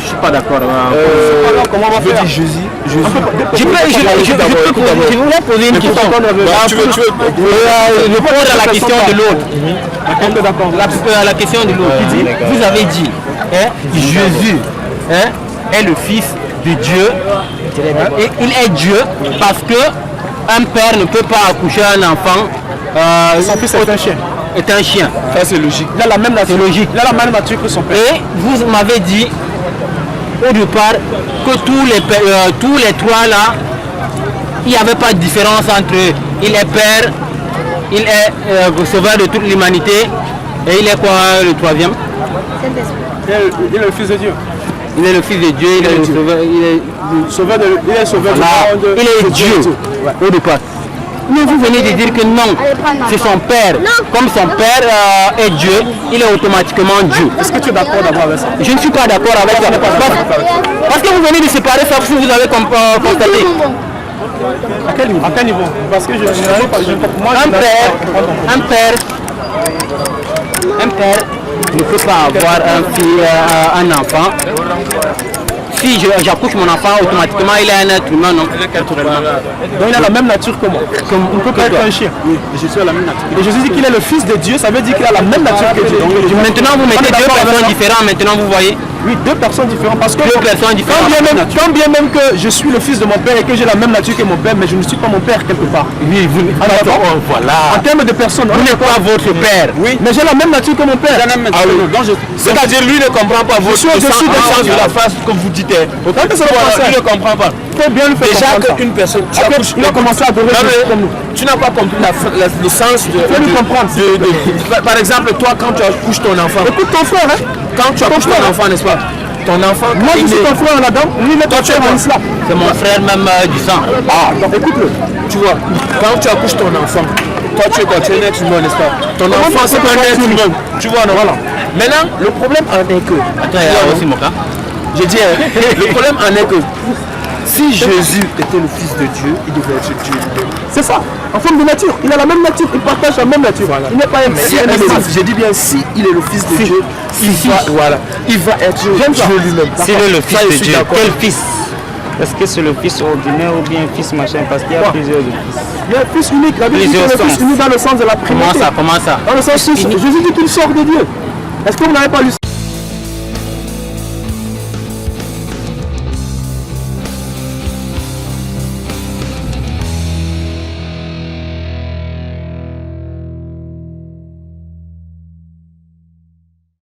suis pas d'accord. Comment on va faire? Jésus. Je vais vous poser une question. Répondre à la question de l'autre. La question de l'autre. Vous avez dit, Jésus est le Fils de Dieu. Et il est Dieu parce que un père ne peut pas accoucher un enfant. Son fils est un chien. Est un chien. Ça c'est logique. Il a la même nature. Logique. Il a la même nature que son père. Et vous m'avez dit au départ que tous les trois là, il n'y avait pas de différence entre eux. Il est père, il est sauveur de toute l'humanité. Et il est quoi le troisième? Il est le Fils de Dieu. Il est le Fils de Dieu, il est le sauveur. Il est sauveur du monde. Il est Dieu au départ. Mais vous venez de dire que non, c'est son père. Comme son père est Dieu, il est automatiquement Dieu. Est-ce que tu es d'accord d'abord avec ça? Je ne suis pas d'accord avec ça. Parce que vous venez de séparer ça, si vous avez constaté. À quel niveau? Parce que un père ne peut pas avoir un enfant. Si j'accouche mon enfant, automatiquement il est un être humain, non? Donc il a la même nature que moi. On ne peut pas être un chien. Oui, je suis à la même nature. Et Jésus dit qu'il est le Fils de Dieu, ça veut dire qu'il a la même nature que Dieu. Maintenant vous mettez deux personnes différentes, maintenant vous voyez. Oui, deux personnes différentes. Parce que deux personnes différentes. Quand bien même que je suis le fils de mon père et que j'ai la même nature que mon père, mais je ne suis pas mon père quelque part. Oui, vous voilà. En termes de personnes, vous n'êtes pas votre père. Oui, mais j'ai la même nature que mon père. C'est-à-dire lui ne comprend pas votre sens de la phrase que vous dites. Autant que ça il ne comprend pas. Il faut bien le faire. Déjà qu'une personne, il a commencé à adorer comme nous. Tu n'as pas compris le sens de. Il faut lui comprendre. Par exemple, toi, quand tu accouches ton enfant. Écoute ton frère, hein. Quand tu accouches ton enfant, n'est-ce pas? Ton enfant. Moi, je suis ton frère là-dedans. Lui, il est ton frère en islam. C'est mon frère même du sang. Ah, donc écoute-le. Tu vois, quand tu accouches ton enfant, toi, tu es quoi? Tu es un être humain, n'est-ce pas? Ton enfant, c'est un être humain. Tu vois, non? Voilà. Maintenant, le problème en est que. Attends, il y a aussi mon cas. Je dis, le problème en est que. Si Jésus était le Fils de Dieu, il devait être Dieu. C'est ça, en forme de nature. Il a la même nature, il partage la même nature. Voilà. Il n'est pas un je dis bien, si il est le Fils de Dieu, il va être Dieu lui-même. S'il est le Fils de Dieu, quel fils? Est-ce que c'est le fils ordinaire ou bien fils machin? Parce qu'il y a plusieurs fils. Il y a un fils unique. La Bible dit que le fils unique dans le sens de la primauté. Comment ça? Dans le sens où Jésus dit qu'il sort de Dieu. Est-ce que vous n'avez pas lu ça?